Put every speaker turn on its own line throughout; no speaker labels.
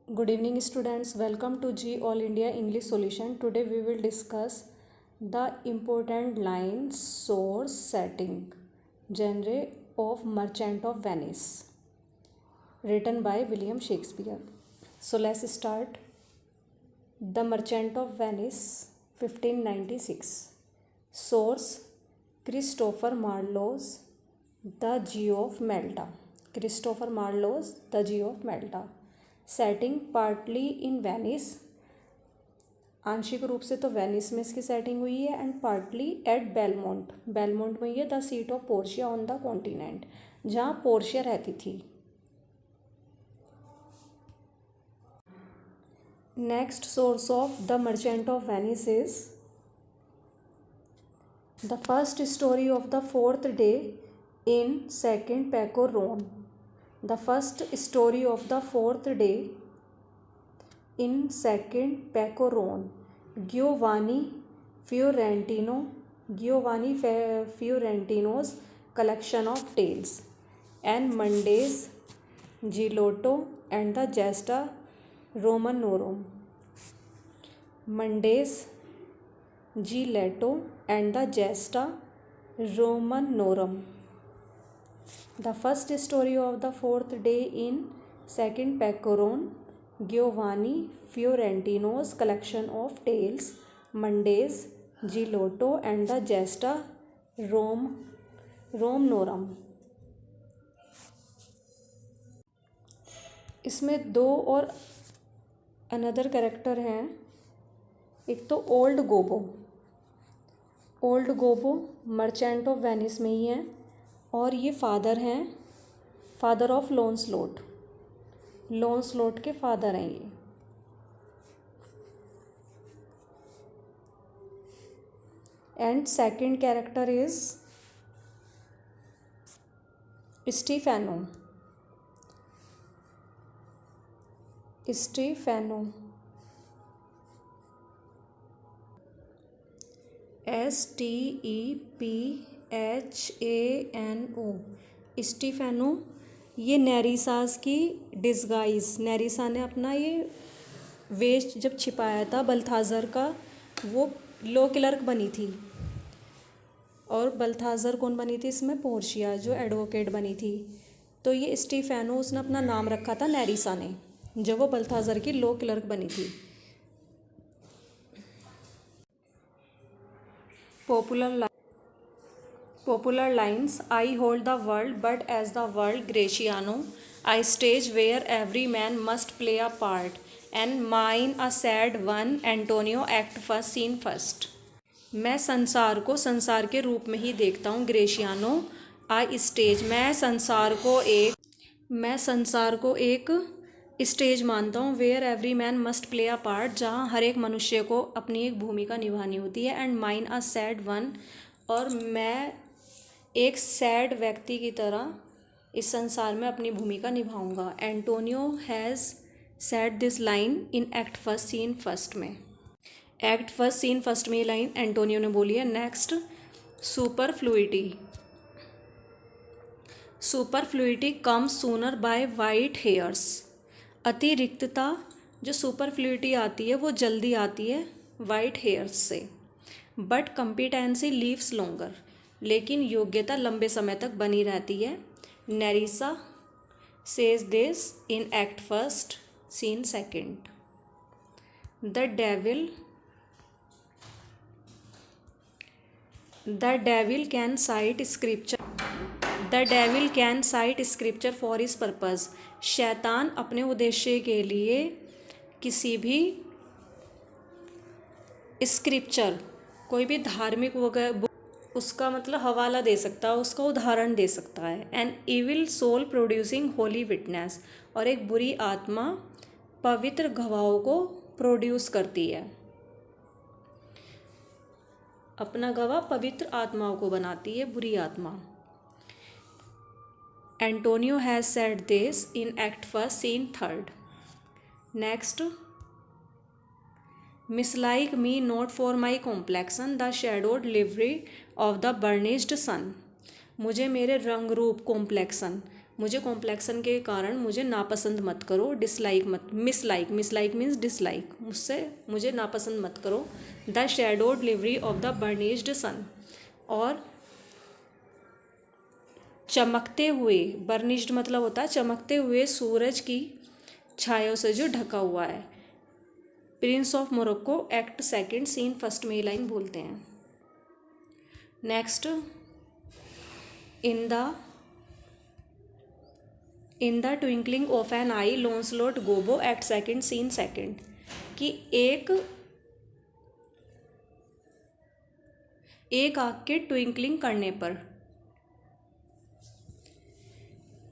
Good evening, students. Welcome to G All India English Solution. Today we will discuss the important lines, source, setting, genre of Merchant of Venice, written by William Shakespeare. So let's start. The Merchant of Venice, 1596. Source: Christopher Marlowe's The Jew of Malta. Christopher Marlowe's The Jew of Malta. Setting partly in Venice, आंशिक रूप से तो Venice में इसकी setting हुई है, and partly at Belmont, Belmont में ये the seat of Portia on the continent, जहाँ पोर्शिया रहती थी. Next source of the Merchant of Venice is the first story of the fourth day in second Pecorone. The first story of the fourth day in second Pecorone. Giovanni Fiorentino's collection of tales. And Monday's Giotto and the Gesta Romanorum. Monday's Giotto and the Gesta Romanorum. The first story of the fourth day in second Pecorone. Giovanni Fiorentino's collection of tales. Monday's Giotto and the Gesta Romanorum. इसमें दो और another character हैं. एक तो old Gobo merchant of Venice में ही है, और ये फादर हैं, फादर ऑफ लॉन्सलोट के फादर हैं ये. And second character is Stefano. STEPHANO. Stefano ये नेरिसास की डिस्गाइज, नेरिसा ने अपना ये वेश जब छिपाया था बल्थाजर का, वो लो क्लर्क बनी थी. और बल्थाजर कौन बनी थी इसमें? पोर्शिया, जो एडवोकेट बनी थी. तो ये स्टीफेनो उसने अपना नाम रखा था नेरिसा ने, जब वो बल्थाजर की लो क्लर्क बनी थी. Popular lines. I hold the world, but as the world Greciano, I stage where every man must play a part, and mine a sad one. Antonio, Act First, Scene First. मैं संसार को संसार के रूप में ही देखता हूँ. ग्रेशियानो. आई स्टेज, मैं संसार को एक स्टेज मानता हूँ. Where every man must play a part, जहाँ हर एक मनुष्य को अपनी एक भूमिका निभानी होती है. And mine a sad one, और मैं एक सैड व्यक्ति की तरह इस संसार में अपनी भूमिका निभाऊंगा. Antonio has said this line in act first scene first में. एक्ट फर्स्ट सीन फर्स्ट में ये लाइन एंटोनियो ने बोली है. Next, superfluity comes sooner by white hairs. अतिरिक्तता, जो सुपरफ्लुइटी आती है वो जल्दी आती है वाइट हेयर्स से. बट कम्पिटेंसी लीव्स लॉन्गर, लेकिन योग्यता लंबे समय तक बनी रहती है. Nerissa says this in act first scene second. The devil can site scripture for his purpose. शैतान अपने उद्देश्य के लिए किसी भी स्क्रिप्चर, कोई भी धार्मिक बुक, उसका मतलब हवाला दे सकता है, उसका उदाहरण दे सकता है. An evil soul producing holy witness, और एक बुरी आत्मा पवित्र गवाहों को प्रोड्यूस करती है. अपना गवाह पवित्र आत्माओं को बनाती है बुरी आत्मा. Antonio has said this in act first scene third. Next, mislike me not for my complexion, the shadowed livery of the burnished sun. मुझे मेरे रंग रूप, कॉम्प्लेक्सन, मुझे कॉम्प्लेक्सन के कारण मुझे नापसंद मत करो, डिसलाइक मत, मिसलाइक मीन्स डिसलाइक, मुझे नापसंद मत करो। The shadow delivery of the burnished sun, और चमकते हुए, बर्निश्ड मतलब होता है चमकते हुए सूरज की छाया से जो ढका हुआ है। Prince of Morocco act second scene first में लाइन बोलते हैं। Next, in the twinkling of an eye Launcelot Gobbo act second scene second, कि एक आँख के ट्विंकलिंग करने पर।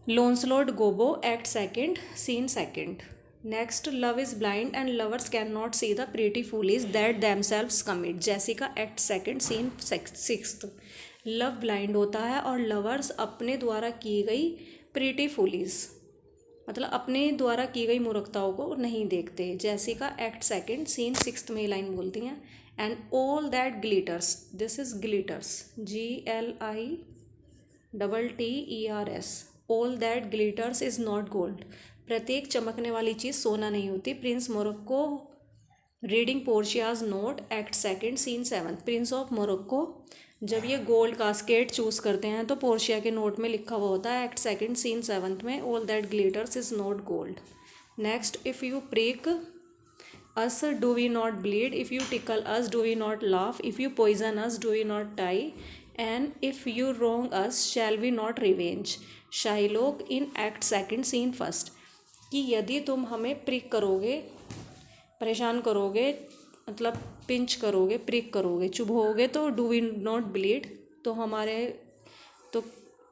Launcelot Gobbo act second scene second. Next, love is blind and lovers can not see the pretty follies that themselves commit, Jessica act second scene sixth. Love blind होता है और lovers अपने द्वारा की गई प्रीटी फूलीज मतलब अपने द्वारा की गई मूर्खताओं को नहीं देखते, Jessica act second scene sixth में लाइन बोलती हैं। And all that glitters, this is glitters, GLITTERS, all that glitters is not gold, प्रत्येक चमकने वाली चीज़ सोना नहीं होती। Prince Morocco reading Portia's note act second scene seventh, prince of Morocco जब ये गोल्ड कास्केट चूज़ करते हैं तो पोर्शिया के नोट में लिखा हुआ होता है एक्ट सेकंड सीन सेवन्थ में, all that glitters is not gold. Next, if you prick us do we not bleed, if you tickle us do we not laugh, if you poison us do we not die, and if you wrong us shall we not revenge, Shylock in act second scene first, कि यदि तुम हमें prick करोगे, परेशान करोगे, मतलब pinch करोगे, prick करोगे, चुभोगे, तो डू वी नॉट ब्लीड, तो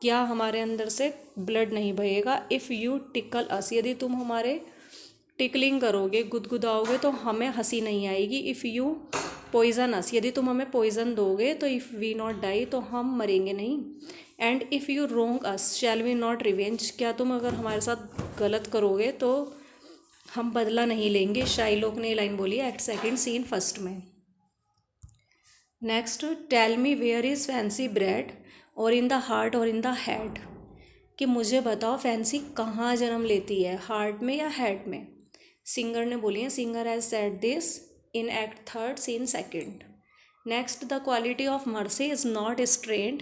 क्या हमारे अंदर से ब्लड नहीं बहेगा। इफ़ यू टिकल अस, यदि तुम हमारे टिकलिंग करोगे, गुदगुदाओगे, तो हमें हंसी नहीं आएगी। इफ़ यू पॉइजन अस, यदि तुम हमें पॉइजन दोगे, तो इफ़ वी नॉट डाई, तो हम मरेंगे नहीं। And if you wrong us shall we not revenge, क्या तुम अगर हमारे साथ गलत करोगे तो हम बदला नहीं लेंगे। शाइलोक ने लाइन बोली एक्ट सेकंड सीन फर्स्ट में। Next, tell me where is fancy bred, or in the heart और इन द हेड, कि मुझे बताओ फैंसी कहाँ जन्म लेती है, हार्ट में या हेड में। सिंगर ने बोली है, singer has said this in act third scene second. Next, the quality of mercy is not strained,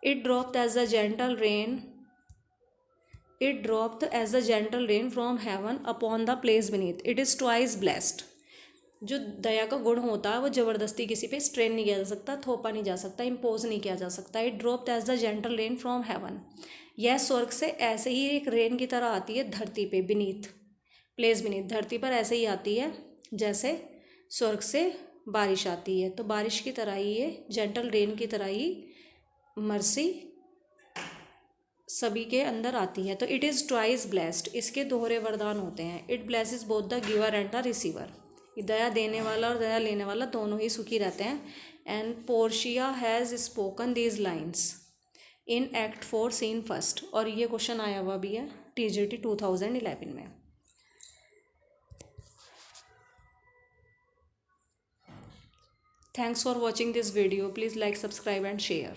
it dropped as a gentle rain from heaven upon the place beneath, it is twice blessed. जो दया का गुण होता है वो ज़बरदस्ती किसी पे स्ट्रेन नहीं किया जा सकता, थोपा नहीं जा सकता, इम्पोज नहीं किया जा सकता। It dropped as the gentle rain from heaven, यह स्वर्ग से ऐसे ही एक रेन की तरह आती है धरती पे, बीनीथ प्लेस बीनीथ, धरती पर ऐसे ही आती है जैसे स्वर्ग से बारिश आती है। तो बारिश की तरह ही ये, जेंटल रेन की तरह ही मर्सी सभी के अंदर आती है। तो इट इज़ ट्वाइस ब्लेस्ड, इसके दोहरे वरदान होते हैं। It blesses both the giver and the receiver, दया देने वाला और दया लेने वाला दोनों ही सुखी रहते हैं। And Portia has spoken these lines in act four scene first, और ये क्वेश्चन आया हुआ भी है TGT 2011 में। Thanks for watching this video. Please like, subscribe and share.